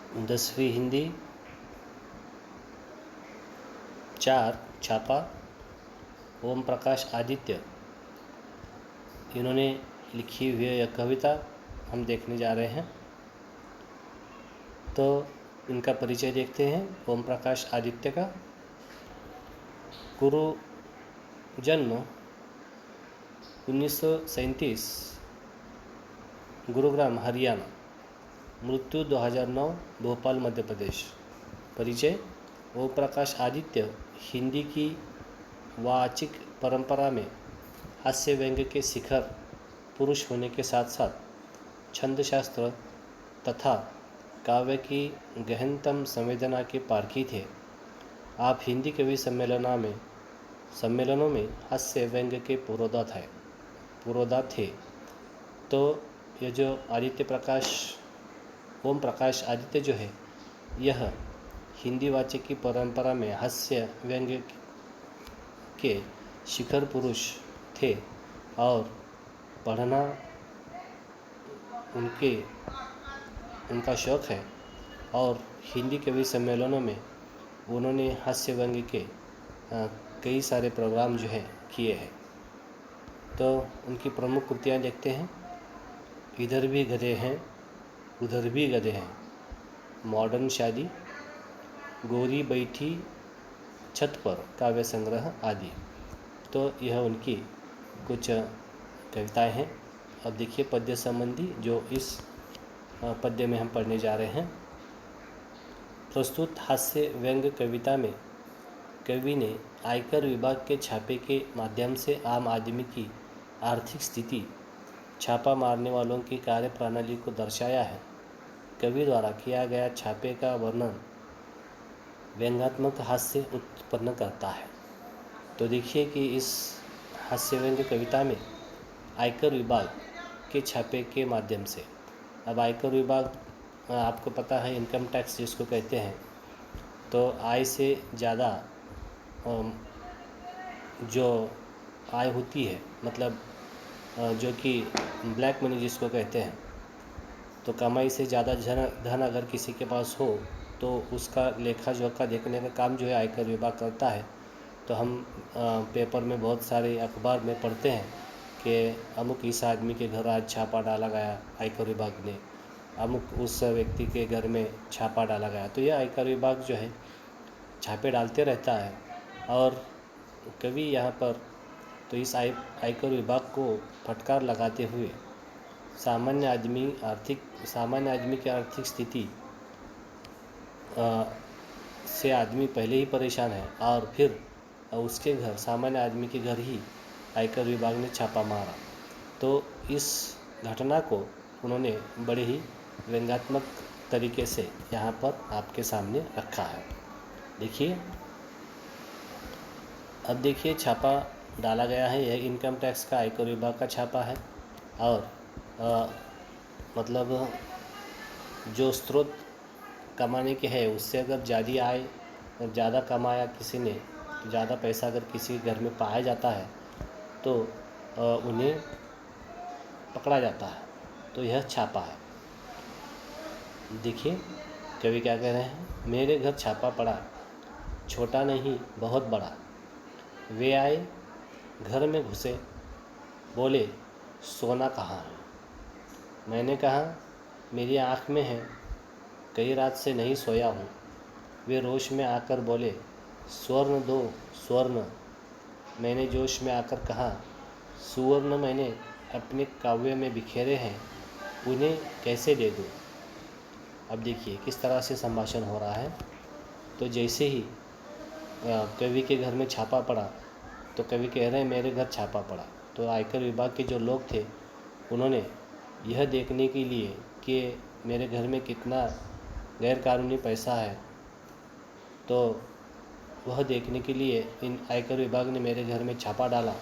10वीं हिंदी 4 छापा ओम प्रकाश आदित्य, इन्होंने लिखी हुई यह कविता हम देखने जा रहे हैं। तो इनका परिचय देखते हैं। ओम प्रकाश आदित्य का गुरु जन्म 1937 गुरुग्राम हरियाणा, मृत्यु 2009 भोपाल मध्य प्रदेश। परिचय: ओम प्रकाश आदित्य हिंदी की वाचिक परंपरा में हास्य व्यंग्य के शिखर पुरुष होने के साथ साथ छंदशास्त्र तथा काव्य की गहनतम संवेदना के पारखी थे। आप हिंदी कवि सम्मेलनों में हास्य व्यंग्य के पुरोधा थे। तो ये जो ओम प्रकाश आदित्य जो है, यह हिंदी वाचक की परंपरा में हास्य व्यंग्य के शिखर पुरुष थे और पढ़ना उनका शौक़ है। और हिंदी कवि सम्मेलनों में उन्होंने हास्य व्यंग्य के कई सारे प्रोग्राम जो है किए हैं। तो उनकी प्रमुख कृतियाँ देखते हैं। इधर भी गधे हैं उधर भी गधे हैं, मॉडर्न शादी, गोरी बैठी छत पर काव्य संग्रह आदि। तो यह उनकी कुछ कविताएं हैं। अब देखिए पद्य संबंधी जो इस पद्य में हम पढ़ने जा रहे हैं। प्रस्तुत हास्य व्यंग्य कविता में कवि ने आयकर विभाग के छापे के माध्यम से आम आदमी की आर्थिक स्थिति, छापा मारने वालों की कार्य प्रणाली को दर्शाया है। कवि द्वारा किया गया छापे का वर्णन व्यंग्यात्मक हास्य उत्पन्न करता है। तो देखिए कि इस हास्य व्यंग्य कविता में आयकर विभाग के छापे के माध्यम से, अब आयकर विभाग आपको पता है इनकम टैक्स जिसको कहते हैं। तो आय से ज़्यादा जो आय होती है, मतलब जो कि ब्लैक मनी जिसको कहते हैं, तो कमाई से ज़्यादा धन अगर किसी के पास हो तो उसका लेखा जोखा देखने का काम जो है आयकर विभाग करता है। तो हम पेपर में बहुत सारे अखबार में पढ़ते हैं कि अमुक इस आदमी के घर आज छापा डाला गया आयकर विभाग ने, अमुक उस व्यक्ति के घर में छापा डाला गया। तो यह आयकर विभाग जो है छापे डालते रहता है। और कवि यहाँ पर तो इस आयकर विभाग को फटकार लगाते हुए सामान्य आदमी की आर्थिक स्थिति से आदमी पहले ही परेशान है और फिर उसके घर, सामान्य आदमी के घर ही आयकर विभाग ने छापा मारा। तो इस घटना को उन्होंने बड़े ही व्यंग्यात्मक तरीके से यहाँ पर आपके सामने रखा है। देखिए, अब देखिए छापा डाला गया है, यह इनकम टैक्स का आयकर विभाग का छापा है। और मतलब जो स्रोत कमाने के है उससे अगर ज़्यादा आय और ज़्यादा कमाया किसी ने, ज़्यादा पैसा अगर किसी घर में पाया जाता है तो उन्हें पकड़ा जाता है। तो यह छापा है। देखिए कवि क्या कह रहे हैं। मेरे घर छापा पड़ा, छोटा नहीं बहुत बड़ा। वे आए घर में घुसे, बोले सोना कहाँ है। मैंने कहा मेरी आँख में है, कई रात से नहीं सोया हूँ। वे रोश में आकर बोले स्वर्ण दो स्वर्ण। मैंने जोश में आकर कहा सुवर्ण मैंने अपने काव्य में बिखेरे हैं, उन्हें कैसे दे दूँ। अब देखिए किस तरह से संभाषण हो रहा है। तो जैसे ही कवि के घर में छापा पड़ा तो कवि कह रहे हैं मेरे घर छापा पड़ा। तो आयकर विभाग के जो लोग थे उन्होंने यह देखने के लिए कि मेरे घर में कितना गैरकानूनी पैसा है, तो वह देखने के लिए इन आयकर विभाग ने मेरे घर में छापा डाला।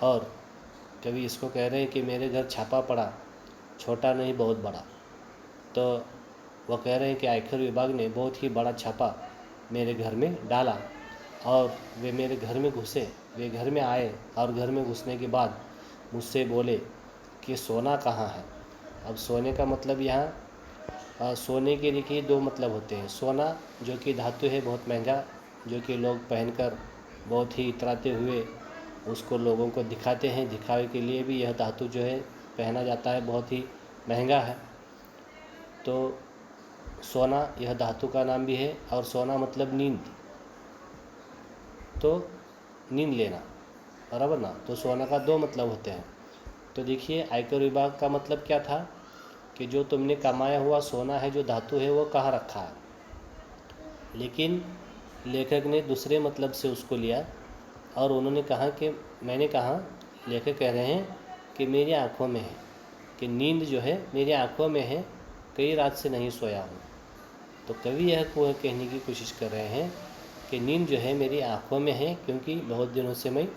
और कवि इसको कह रहे हैं कि मेरे घर छापा पड़ा, छोटा नहीं बहुत बड़ा। तो वह कह रहे हैं कि आयकर विभाग ने बहुत ही बड़ा छापा मेरे घर में डाला और वे मेरे घर में घुसे। वे घर में आए और घर में घुसने के बाद मुझसे बोले कि सोना कहाँ है। अब सोने का मतलब यहाँ सोने के देखिए दो मतलब होते हैं। सोना जो कि धातु है बहुत महंगा, जो कि लोग पहनकर बहुत ही इतराते हुए उसको लोगों को दिखाते हैं, दिखावे के लिए भी यह धातु जो है पहना जाता है, बहुत ही महंगा है। तो सोना यह धातु का नाम भी है। और सोना मतलब नींद, तो नींद लेना, बराबर ना। तो सोना का दो मतलब होते हैं। तो देखिए आयकर विभाग का मतलब क्या था कि जो तुमने कमाया हुआ सोना है, जो धातु है, वो कहाँ रखा है। लेकिन लेखक ने दूसरे मतलब से उसको लिया और उन्होंने कहा कि मैंने कहा, लेखक कह रहे हैं कि मेरी आँखों में है, कि नींद जो है मेरी आँखों में है, कई रात से नहीं सोया हूँ। तो कवि यह कहने की कोशिश कर रहे हैं कि नींद जो है मेरी आँखों में है, क्योंकि बहुत दिनों से मैं,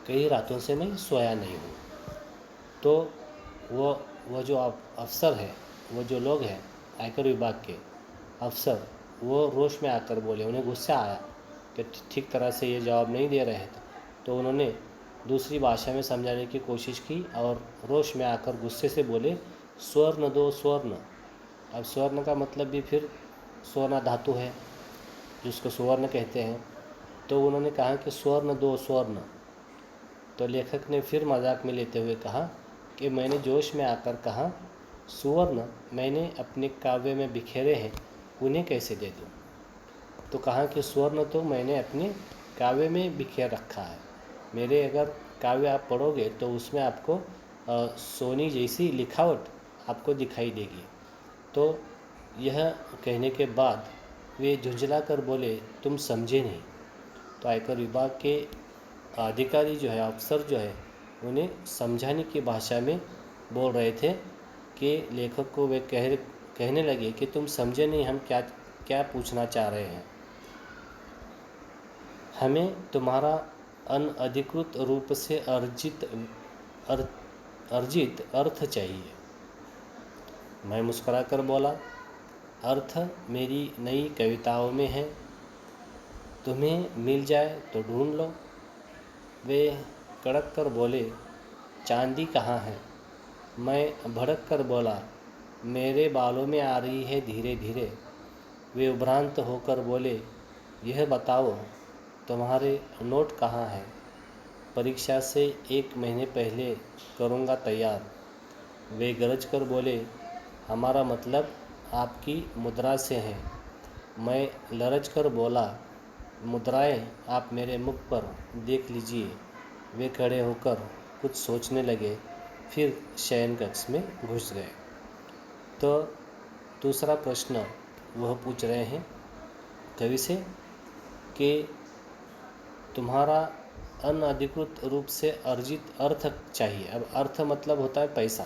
कई रातों से मैं सोया नहीं हूँ। तो वो जो अफसर है, वो जो लोग हैं आयकर विभाग के अफसर, वो रोष में आकर बोले, उन्हें गुस्सा आया कि ठीक तरह से ये जवाब नहीं दे रहे थे। तो उन्होंने दूसरी भाषा में समझाने की कोशिश की और रोष में आकर गुस्से से बोले, स्वर्ण दो स्वर्ण। अब स्वर्ण का मतलब भी फिर सोना धातु है, जिसको सुवर्ण कहते हैं। तो उन्होंने कहा कि स्वर्ण दो स्वर्ण। तो लेखक ने फिर मजाक में लेते हुए कहा कि मैंने जोश में आकर कहा, सुवर्ण मैंने अपने काव्य में बिखेरे हैं, उन्हें कैसे दे दूं। तो कहा कि स्वर्ण तो मैंने अपने काव्य में बिखेर रखा है। मेरे अगर काव्य आप पढ़ोगे तो उसमें आपको सोनी जैसी लिखावट आपको दिखाई देगी। तो यह कहने के बाद वे झुंझला कर बोले, तुम समझे नहीं। तो आयकर विभाग के अधिकारी जो है, अफसर जो है, उन्हें समझाने की भाषा में बोल रहे थे कि लेखक को वे कहने लगे कि तुम समझे नहीं, हम क्या क्या पूछना चाह रहे हैं। हमें तुम्हारा अनधिकृत रूप से अर्जित अर्थ चाहिए। मैं मुस्कुरा कर बोला, अर्थ मेरी नई कविताओं में है, तुम्हें मिल जाए तो ढूंढ लो। वे कड़क कर बोले, चांदी कहाँ है। मैं भड़क कर बोला, मेरे बालों में आ रही है धीरे धीरे। वे उभ्रांत होकर बोले, यह बताओ तुम्हारे नोट कहाँ हैं। परीक्षा से 1 महीने पहले करूँगा तैयार। वे गरज कर बोले, हमारा मतलब आपकी मुद्रा से है। मैं लरज कर बोला, मुद्राएं आप मेरे मुख पर देख लीजिए। वे खड़े होकर कुछ सोचने लगे, फिर शयन कक्ष में घुस गए। तो दूसरा प्रश्न वह पूछ रहे हैं कवि से कि तुम्हारा अनधिकृत रूप से अर्जित अर्थ चाहिए। अब अर्थ मतलब होता है पैसा।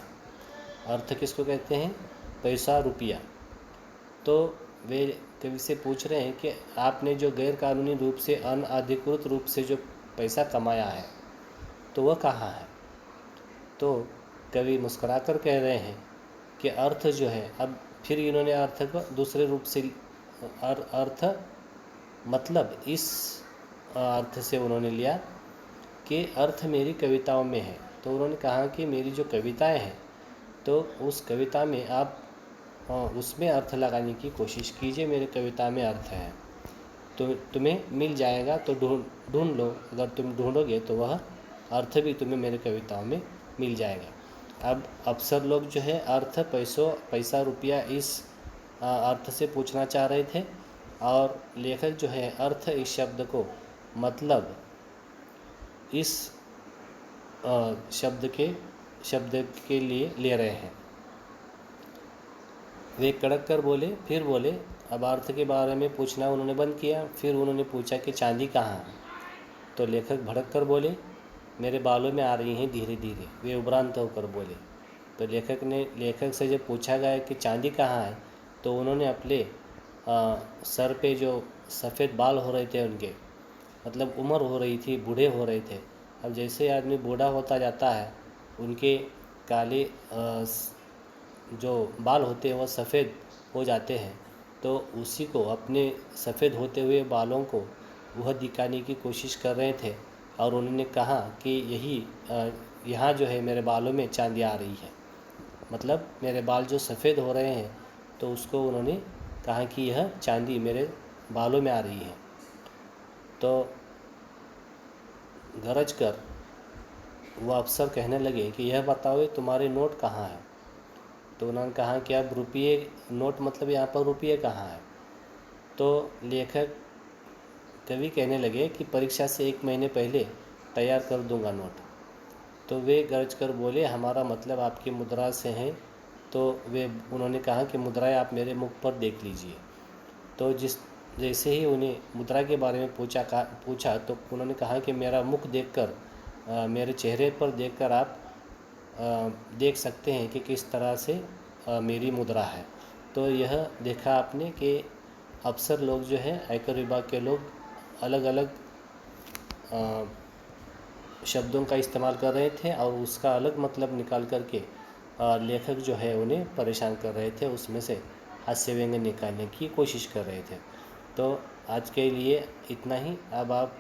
अर्थ किसको कहते हैं, पैसा, रुपया। तो वे कवि से पूछ रहे हैं कि आपने जो गैर कानूनी रूप से, अनधिकृत रूप से जो पैसा कमाया है, तो वह कहाँ है। तो कवि मुस्कुराकर कह रहे हैं कि अर्थ जो है, अब फिर इन्होंने अर्थ को दूसरे रूप से, अर्थ मतलब इस अर्थ से उन्होंने लिया कि अर्थ मेरी कविताओं में है। तो उन्होंने कहा कि मेरी जो कविताएं हैं, तो उस कविता में आप उसमें अर्थ लगाने की कोशिश कीजिए। मेरी कविता में अर्थ है, तो तुम्हें मिल जाएगा, तो ढूंढ लो। अगर तुम ढूंढोगे तो वह अर्थ भी तुम्हें मेरी कविताओं में मिल जाएगा। अब अफसर लोग जो है अर्थ, पैसा, रुपया, इस अर्थ से पूछना चाह रहे थे, और लेखक जो है अर्थ इस शब्द को मतलब इस शब्द के लिए ले रहे हैं। वे कड़क कर बोले, फिर बोले, अब अर्थ के बारे में पूछना उन्होंने बंद किया। फिर उन्होंने पूछा कि चांदी कहाँ है। तो लेखक भड़क कर बोले, मेरे बालों में आ रही हैं धीरे धीरे। वे उभ्रांत होकर बोले। तो लेखक से जब पूछा गया कि चांदी कहाँ है, तो उन्होंने अपने सर पे जो सफ़ेद बाल हो रहे थे उनके, मतलब उम्र हो रही थी, बूढ़े हो रहे थे। अब जैसे आदमी बूढ़ा होता जाता है, उनके काले जो बाल होते हैं वह सफ़ेद हो जाते हैं। तो उसी को, अपने सफ़ेद होते हुए बालों को वह दिखाने की कोशिश कर रहे थे, और उन्होंने कहा कि यहाँ जो है मेरे बालों में चांदी आ रही है। मतलब मेरे बाल जो सफ़ेद हो रहे हैं, तो उसको उन्होंने कहा कि यह चांदी मेरे बालों में आ रही है। तो गरज कर वो अफसर कहने लगे कि यह बताओ ये तुम्हारे नोट कहाँ हैं। तो उन्होंने कहा कि अब रुपये नोट मतलब यहाँ पर रुपये कहाँ है। तो लेखक कवि कहने लगे कि परीक्षा से 1 महीने पहले तैयार कर दूंगा नोट। तो वे गरज कर बोले हमारा मतलब आपकी मुद्रा से है। तो वे उन्होंने कहा कि मुद्राएं आप मेरे मुख पर देख लीजिए। तो जैसे ही उन्हें मुद्रा के बारे में पूछा तो उन्होंने कहा कि मेरा मुख देखकर मेरे चेहरे पर देखकर आप देख सकते हैं कि किस तरह से मेरी मुद्रा है। तो यह देखा आपने कि अफसर लोग जो है, आयकर विभाग के लोग अलग अलग शब्दों का इस्तेमाल कर रहे थे और उसका अलग मतलब निकाल करके लेखक जो है उन्हें परेशान कर रहे थे, उसमें से हास्य व्यंग्य निकालने की कोशिश कर रहे थे। तो आज के लिए इतना ही। अब आप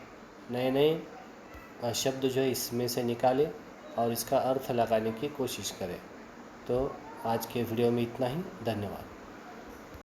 नए नए शब्द जो है इसमें से निकालें और इसका अर्थ लगाने की कोशिश करें। तो आज के वीडियो में इतना ही। धन्यवाद।